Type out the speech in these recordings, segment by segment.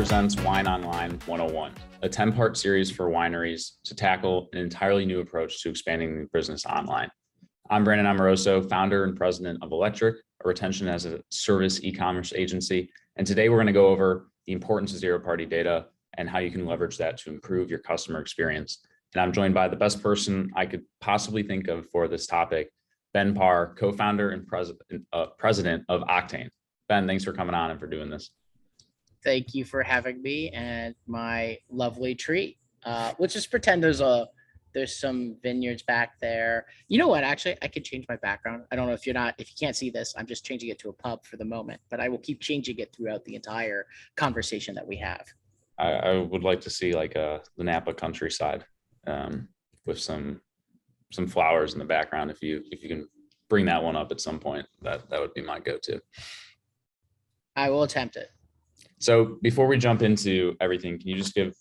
presents Wine Online 101, a 10-part series for wineries to tackle an entirely new approach to expanding the business online. I'm Brandon Amoroso, founder and president of Electriq, a retention as a service e-commerce agency. And today we're going to go over the importance of zero-party data and how you can leverage that to improve your customer experience. And I'm joined by the best person I could possibly think of for this topic, Ben Parr, co-founder and president of Octane. Ben, thanks for coming on and for doing this. Thank you for having me and my lovely treat. Let's just pretend there's some vineyards back there. You know what? Actually, I could change my background. I don't know if you can't see this, I'm just changing it to a pub for the moment, but I will keep changing it throughout the entire conversation that we have. I would like to see like the Napa countryside with some flowers in the background. If you can bring that one up at some point, that would be my go-to. I will attempt it. So before we jump into everything, can you just give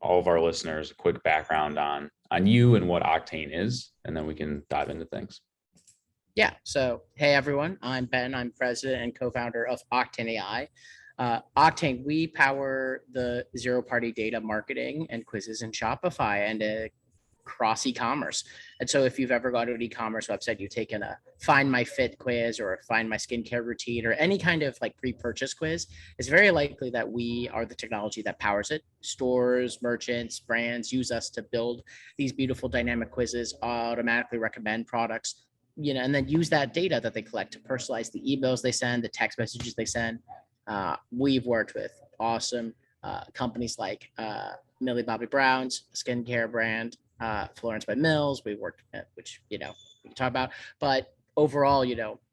all of our listeners a quick background on you and what Octane is, and then we can dive into things. Yeah. So, hey, everyone, I'm Ben. I'm president and co-founder of Octane AI. Octane, we power the zero-party data marketing and quizzes in Shopify and across e-commerce. And so if you've ever gone to an e-commerce website, you've taken a Find My Fit quiz or a Find My Skincare routine or any kind of like pre-purchase quiz, it's very likely that we are the technology that powers it. Stores, merchants, brands use us to build these beautiful dynamic quizzes, automatically recommend products, and then use that data that they collect to personalize the emails they send, the text messages they send. We've worked with awesome companies like Millie Bobby Brown's skincare brand, Florence by Mills. We worked at, which we can talk about, but overall,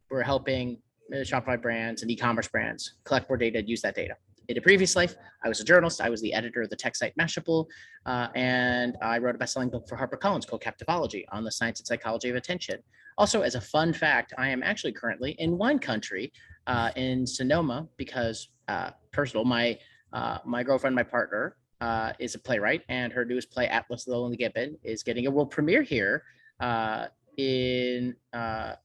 we're helping Shopify brands and e-commerce brands collect more data and use that data. In a previous life, I was a journalist. I was the editor of the tech site Mashable, and I wrote a best-selling book for HarperCollins called Captivology on the science and psychology of attention. Also, as a fun fact, I am actually currently in wine country in Sonoma because personal. My girlfriend, my partner, is a playwright, and her newest play, Atlas the Lonely Gibbon, is getting a world premiere here in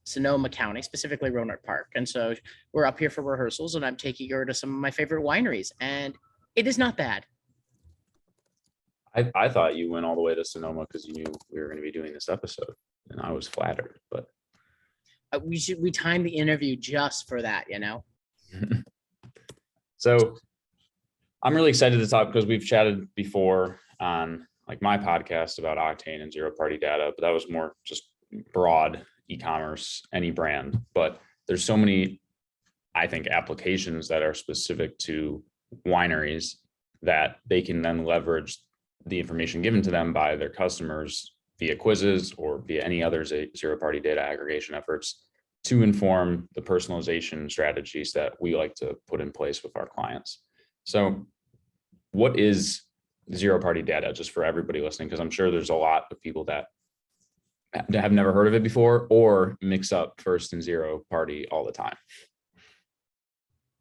Sonoma County, specifically Roanoke Park. And so we're up here for rehearsals, and I'm taking her to some of my favorite wineries, and it is not bad. I thought you went all the way to Sonoma because you knew we were going to be doing this episode, and I was flattered. But we timed the interview just for that, So I'm really excited to talk because we've chatted before on like my podcast about Octane and zero-party data, but that was more just broad e-commerce, any brand. But there's so many, I think, applications that are specific to wineries that they can then leverage the information given to them by their customers via quizzes or via any other zero-party data aggregation efforts to inform the personalization strategies that we like to put in place with our clients. So what is zero-party data, just for everybody listening? Because I'm sure there's a lot of people that have never heard of it before or mix up first and zero-party all the time.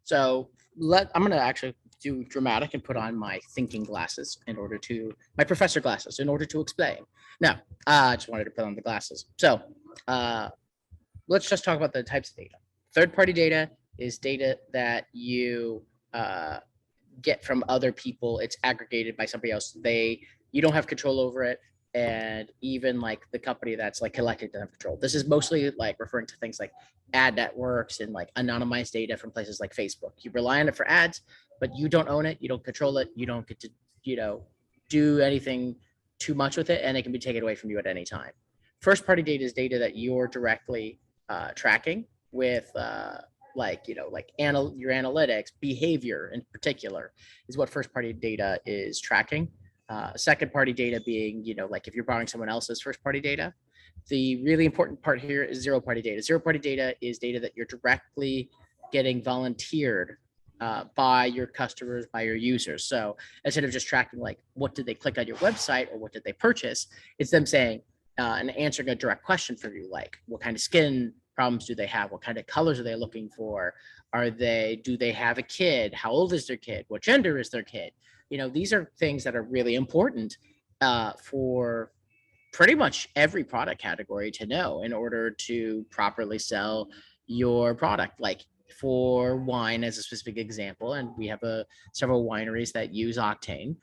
So I'm going to actually do dramatic and put on my thinking glasses my professor glasses in order to explain. No, I just wanted to put on the glasses. So let's just talk about the types of data. Third-party data is data that you get from other people. It's aggregated by somebody else. You don't have control over it, and even like the company that's like collected doesn't have control. This is mostly like referring to things like ad networks and like anonymized data from places like Facebook. You rely on it for ads, but you don't own it, you don't control it, you don't get to do anything too much with it, and it can be taken away from you at any time. First party data is data that you're directly tracking with your analytics, behavior in particular is what first party data is tracking. Second party data being, like if you're borrowing someone else's first party data. The really important part here is zero party data. Zero party data is data that you're directly getting volunteered by your customers, by your users. So instead of just tracking like what did they click on your website or what did they purchase, it's them saying and answering a direct question for you, like what kind of skin problems do they have? What kind of colors are they looking for? Do they have a kid? How old is their kid? What gender is their kid? These are things that are really important for pretty much every product category to know in order to properly sell your product. Like for wine as a specific example, and we have several wineries that use Octane.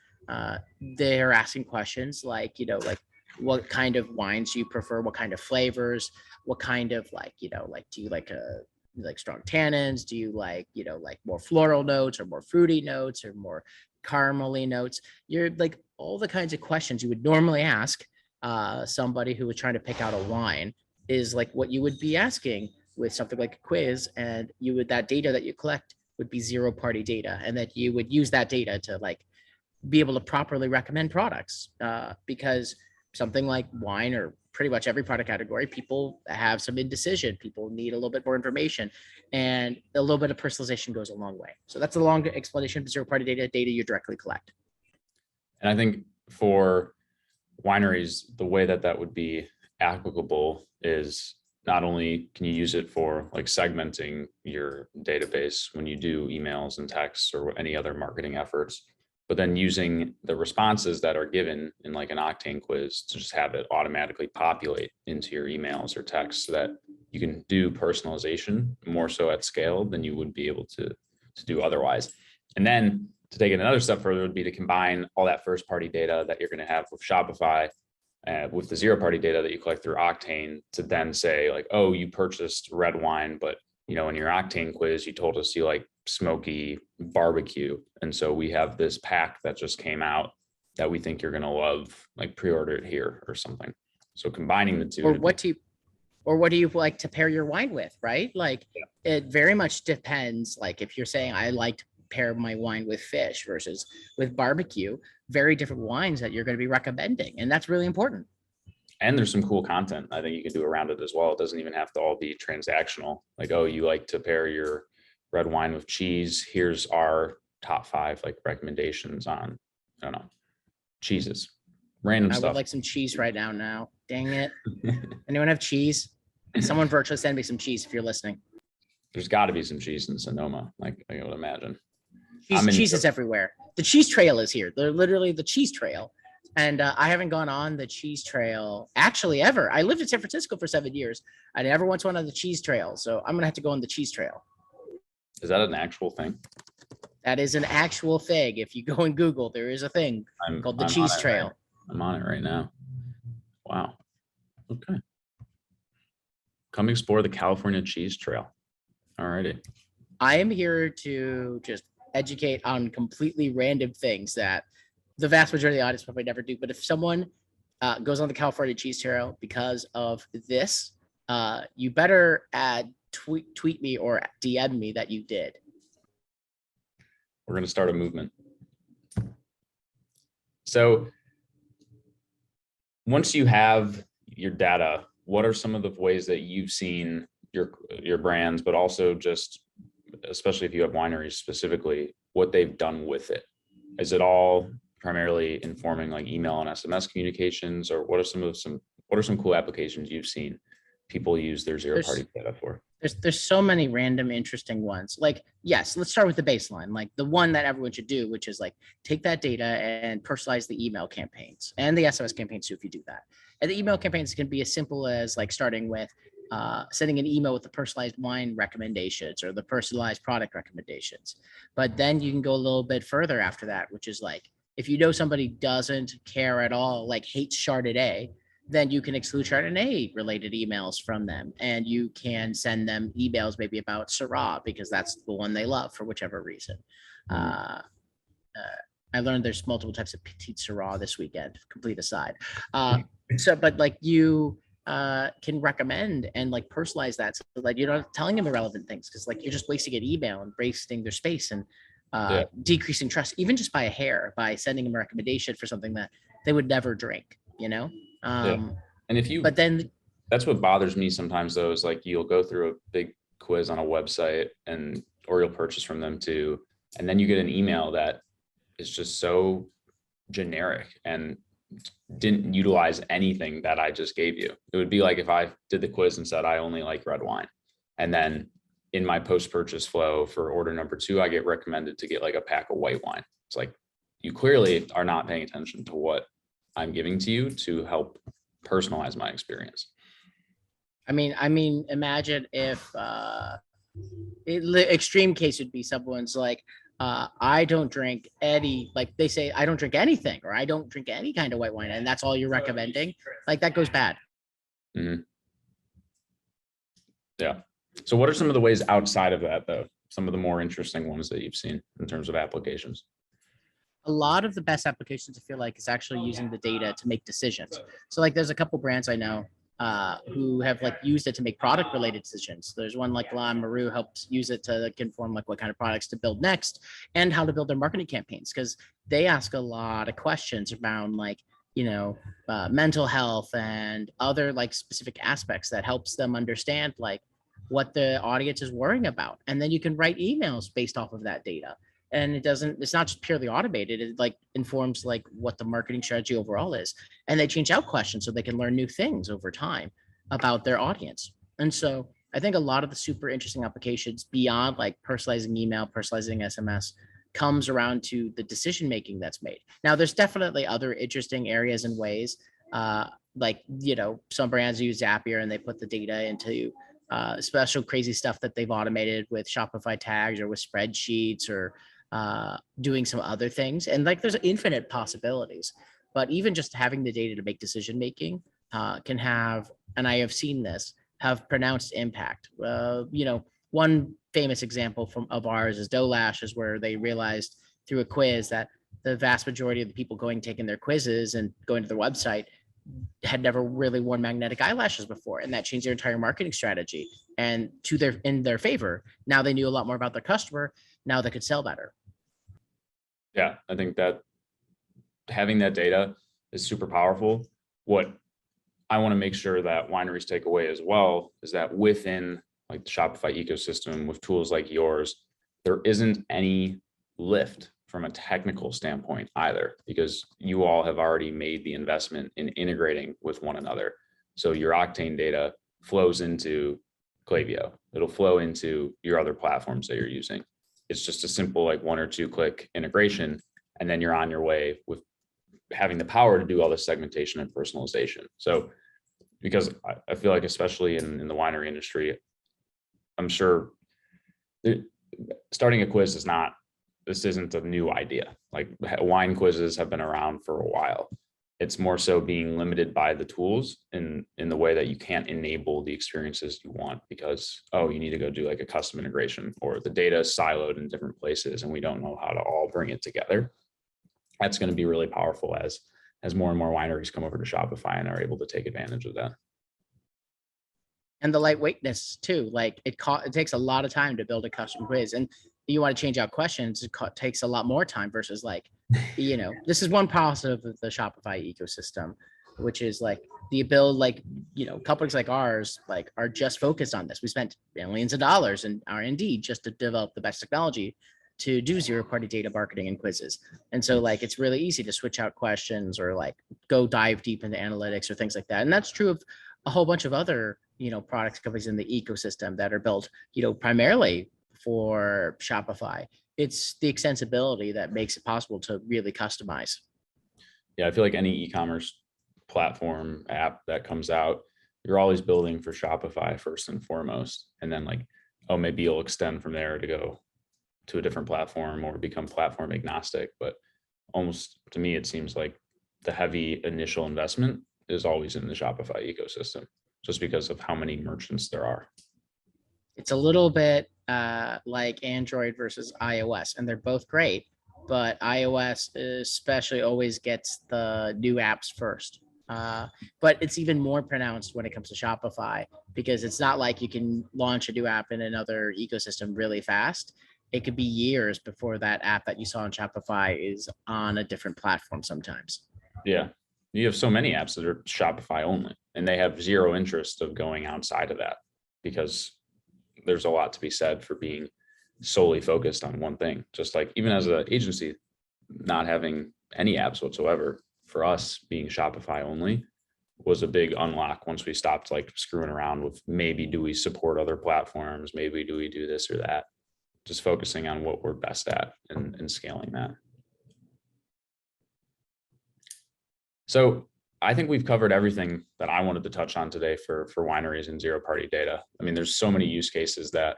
They're asking questions like, like what kind of wines do you prefer? What kind of flavors? What kind of do you like strong tannins? Do you like more floral notes or more fruity notes or more caramely notes? You're like all the kinds of questions you would normally ask somebody who was trying to pick out a wine is like what you would be asking with something like a quiz, and that data that you collect would be zero party data, and that you would use that data to like be able to properly recommend products, because something like wine or pretty much every product category, people have some indecision. People need a little bit more information, and a little bit of personalization goes a long way. So that's a long explanation of zero party data you directly collect. And I think for wineries, the way that would be applicable is not only can you use it for like segmenting your database when you do emails and texts or any other marketing efforts, but then using the responses that are given in like an Octane quiz to just have it automatically populate into your emails or texts so that you can do personalization more so at scale than you would be able to do otherwise. And then to take it another step further would be to combine all that first party data that you're going to have with Shopify with the zero party data that you collect through Octane to then say like, oh, you purchased red wine, but in your Octane quiz, you told us you like smoky barbecue. And so we have this pack that just came out that we think you're going to love, like pre-order it here or something. So combining the two. Or what do you like to pair your wine with, right? Like It very much depends. Like if you're saying I like to pair my wine with fish versus with barbecue, very different wines that you're going to be recommending. And that's really important. And there's some cool content I think you can do around it as well. It doesn't even have to all be transactional. Like, oh, you like to pair your red wine with cheese. Here's our top 5 like recommendations on, I don't know, cheeses, random stuff. I would like some cheese right now. Dang it. Anyone have cheese? Someone virtually send me some cheese if you're listening. There's got to be some cheese in Sonoma, like I would imagine. Cheese is everywhere. The cheese trail is here. They're literally the cheese trail. And I haven't gone on the cheese trail actually ever. I lived in San Francisco for 7 years. I never once went on the cheese trail. So I'm going to have to go on the cheese trail. Is that an actual thing? That is an actual thing. If you go and Google, there is a thing called the cheese trail. Right. I'm on it right now. Wow. Okay. Come explore the California cheese trail. All righty. I am here to just educate on completely random things that the vast majority of the audience probably never do. But if someone goes on the California cheese trail because of this, you better tweet me or DM me that you did. We're going to start a movement. So once you have your data, what are some of the ways that you've seen your brands, but also just, especially if you have wineries specifically, what they've done with it? Is it all primarily informing like email and SMS communications, or what are some cool applications you've seen people use their zero party data for? There's so many random interesting ones. Like, yes, let's start with the baseline, like the one that everyone should do, which is like take that data and personalize the email campaigns and the SMS campaigns too, if you do that. And the email campaigns can be as simple as like starting with sending an email with the personalized wine recommendations or the personalized product recommendations. But then you can go a little bit further after that, which is like, if you know somebody doesn't care at all, like hates Chardonnay, then you can exclude Chardonnay related emails from them. And you can send them emails maybe about Syrah because that's the one they love for whichever reason. I learned there's multiple types of petite Syrah this weekend, complete aside. But like you can recommend and like personalize that so that you're not telling them irrelevant things, because like you're just wasting an email and wasting their space and decreasing trust, even just by a hair, by sending them a recommendation for something that they would never drink, And but then that's what bothers me sometimes though, is like you'll go through a big quiz on a website or you'll purchase from them too, and then you get an email that is just so generic and didn't utilize anything that I just gave you. It would be like if I did the quiz and said I only like red wine, and then in my post-purchase flow for order number 2, I get recommended to get like a pack of white wine. It's like, you clearly are not paying attention to what I'm giving to you to help personalize my experience. I mean, imagine if Extreme case would be someone's like, I don't drink any, like they say, I don't drink anything, or I don't drink any kind of white wine, and that's all you're recommending. Like that goes bad. Mm-hmm. Yeah. So what are some of the ways outside of that, though? Some of the more interesting ones that you've seen in terms of applications? A lot of the best applications I feel like is actually using the data to make decisions. So like there's a couple brands I know who have like used it to make product related decisions. There's one like Amoroso helps use it to like inform like what kind of products to build next and how to build their marketing campaigns, because they ask a lot of questions around like, mental health and other like specific aspects that helps them understand like what the audience is worrying about. And then you can write emails based off of that data. And it's not just purely automated. It like informs like what the marketing strategy overall is. And they change out questions so they can learn new things over time about their audience. And so I think a lot of the super interesting applications beyond like personalizing email, personalizing SMS comes around to the decision making that's made. Now, there's definitely other interesting areas and ways. Like, some brands use Zapier and they put the data into special crazy stuff that they've automated with Shopify tags or with spreadsheets or doing some other things. And like there's infinite possibilities. But even just having the data to make decision making can have, and I have seen this, have pronounced impact. One famous example of ours is Doe Lashes, where they realized through a quiz that the vast majority of the people taking their quizzes and going to their website had never really worn magnetic eyelashes before, and that changed their entire marketing strategy and in their favor. Now they knew a lot more about their customer. Now they could sell better. Yeah, I think that having that data is super powerful. What I want to make sure that wineries take away as well is that within like the Shopify ecosystem with tools like yours, there isn't any lift from a technical standpoint either, because you all have already made the investment in integrating with one another. So your Octane data flows into Klaviyo. It'll flow into your other platforms that you're using. It's just a simple like 1 or 2 click integration, and then you're on your way with having the power to do all this segmentation and personalization. So because I feel like, especially in the winery industry, I'm sure starting a quiz this isn't a new idea. Like wine quizzes have been around for a while. It's more so being limited by the tools in the way that you can't enable the experiences you want because, you need to go do like a custom integration, or the data is siloed in different places and we don't know how to all bring it together. That's going to be really powerful as more and more wineries come over to Shopify and are able to take advantage of that. And the lightweightness too. Like it takes a lot of time to build a custom quiz, and you want to change out questions. It takes a lot more time versus like, this is one positive of the Shopify ecosystem, which is like the ability, like, companies like ours, like are just focused on this. We spent millions of dollars in R&D just to develop the best technology to do zero-party data marketing and quizzes. And so like, it's really easy to switch out questions or like go dive deep into analytics or things like that. And that's true of a whole bunch of other, products companies in the ecosystem that are built, primarily for Shopify. It's the extensibility that makes it possible to really customize. Yeah, I feel like any e-commerce platform app that comes out, you're always building for Shopify first and foremost. And then like, maybe you'll extend from there to go to a different platform or become platform agnostic. But almost to me, it seems like the heavy initial investment is always in the Shopify ecosystem, just because of how many merchants there are. It's a little bit like Android versus iOS, and they're both great, but iOS especially always gets the new apps first. But it's even more pronounced when it comes to Shopify, because it's not like you can launch a new app in another ecosystem really fast. It could be years before that app that you saw on Shopify is on a different platform sometimes. Yeah. You have so many apps that are Shopify only, and they have zero interest of going outside of that, because there's a lot to be said for being solely focused on one thing. Just like even as an agency, not having any apps whatsoever, for us being Shopify only was a big unlock once we stopped like screwing around with maybe do we support other platforms, maybe do we do this or that, just focusing on what we're best at and scaling that. So I think we've covered everything that I wanted to touch on today for wineries and zero-party data. I mean, there's so many use cases that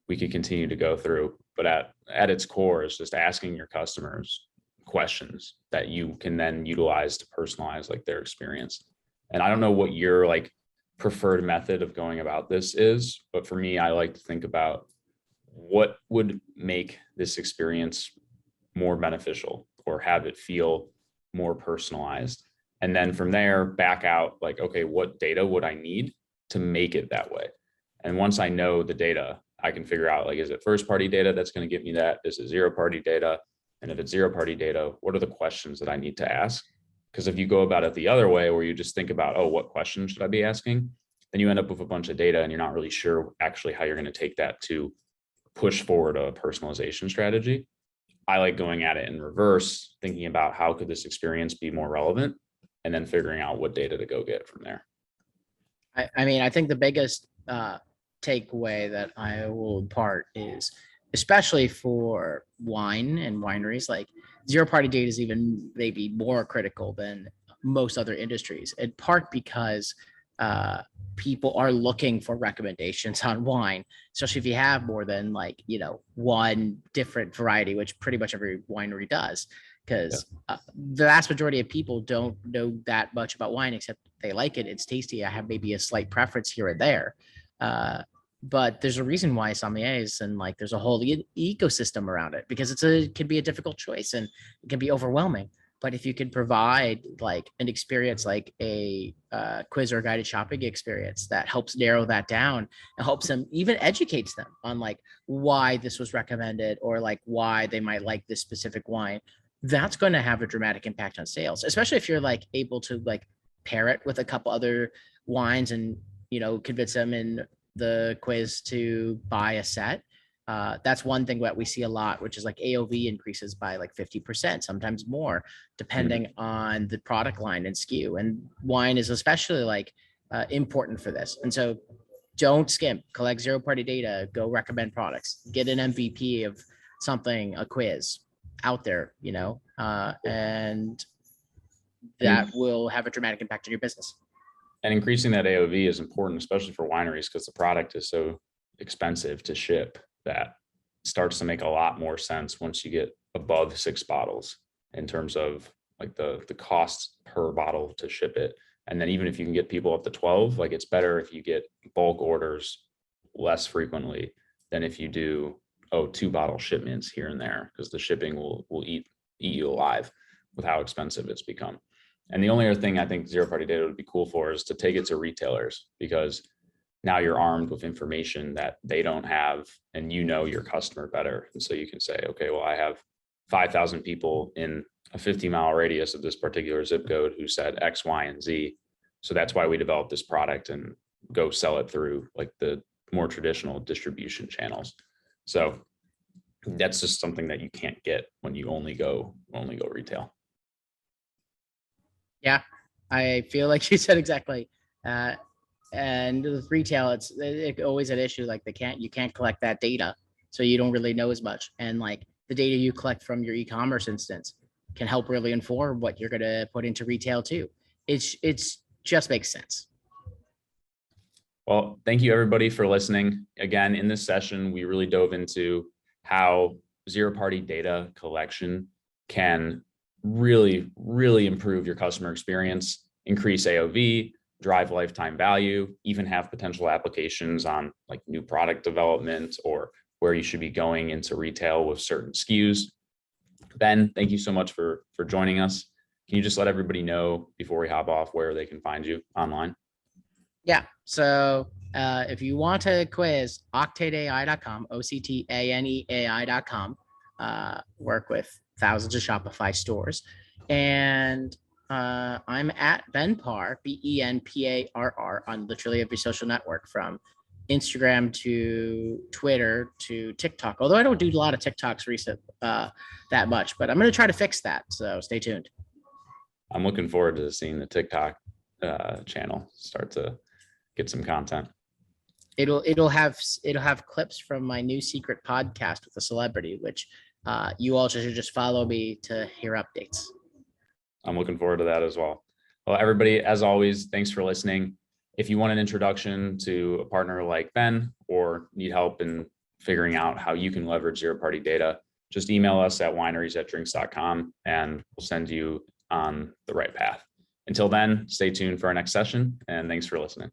we could continue to go through. But at its core is just asking your customers questions that you can then utilize to personalize like their experience. And I don't know what your like preferred method of going about this is, but for me, I like to think about what would make this experience more beneficial or have it feel more personalized. And then from there, back out like, okay, what data would I need to make it that way? And once I know the data, I can figure out like, is it first party data that's going to give me that? Is it zero party data? And if it's zero party data, what are the questions that I need to ask? Because if you go about it the other way, where you just think about, oh, what questions should I be asking? Then you end up with a bunch of data and you're not really sure actually how you're going to take that to push forward a personalization strategy. I like going at it in reverse, thinking about how could this experience be more relevant, and then figuring out what data to go get from there. I mean, I think the biggest takeaway that I will impart is, especially for wine and wineries, like zero party data is even maybe more critical than most other industries, in part because people are looking for recommendations on wine, especially if you have more than like, one different variety, which pretty much every winery does. Because the vast majority of people don't know that much about wine, except they like it. It's tasty. I have maybe a slight preference here and there. But there's a reason why sommeliers and like there's a whole ecosystem around it, because it can be a difficult choice and it can be overwhelming. But if you can provide like an experience like a quiz or guided shopping experience that helps narrow that down and helps them, even educates them on like why this was recommended or like why they might like this specific wine, that's going to have a dramatic impact on sales, especially if you're like able to like pair it with a couple other wines and, convince them in the quiz to buy a set. That's one thing that we see a lot, which is like AOV increases by like 50%, sometimes more, depending on the product line and SKU. And wine is especially like important for this. And so don't skimp, collect zero party data, go recommend products, get an MVP of something, a quiz out there, and that will have a dramatic impact on your business. And increasing that AOV is important, especially for wineries, because the product is so expensive to ship that starts to make a lot more sense once you get above 6 bottles in terms of like the cost per bottle to ship it. And then even if you can get people up to 12, like it's better if you get bulk orders less frequently than if you do 2-bottle shipments here and there, because the shipping will eat you alive with how expensive it's become. And the only other thing I think zero party data would be cool for is to take it to retailers, because now you're armed with information that they don't have, and your customer better. And so you can say, okay, well, I have 5,000 people in a 50-mile radius of this particular zip code who said X, Y, and Z. So that's why we developed this product, and go sell it through like the more traditional distribution channels. So that's just something that you can't get when you only go retail. Yeah, I feel like you said exactly. And with retail, it's always an issue. Like you can't collect that data, so you don't really know as much. And like the data you collect from your e-commerce instance can help really inform what you're going to put into retail too. It's just makes sense. Well, thank you everybody for listening. Again, in this session, we really dove into how zero-party data collection can really, really improve your customer experience, increase AOV, drive lifetime value, even have potential applications on like new product development or where you should be going into retail with certain SKUs. Ben, thank you so much for joining us. Can you just let everybody know before we hop off where they can find you online? Yeah. So if you want a quiz, octaneai.com, octaneai.com, work with thousands of Shopify stores. And I'm at Ben Parr, BenParr, on literally every social network, from Instagram to Twitter to TikTok. Although I don't do a lot of TikToks that much, but I'm going to try to fix that. So stay tuned. I'm looking forward to seeing the TikTok channel start to get some content. It'll have clips from my new secret podcast with a celebrity, which you all should just follow me to hear updates. I'm looking forward to that as well. Well, everybody, as always, thanks for listening. If you want an introduction to a partner like Ben or need help in figuring out how you can leverage zero-party data, just email us at wineries@drinks.com and we'll send you on the right path. Until then, stay tuned for our next session, and thanks for listening.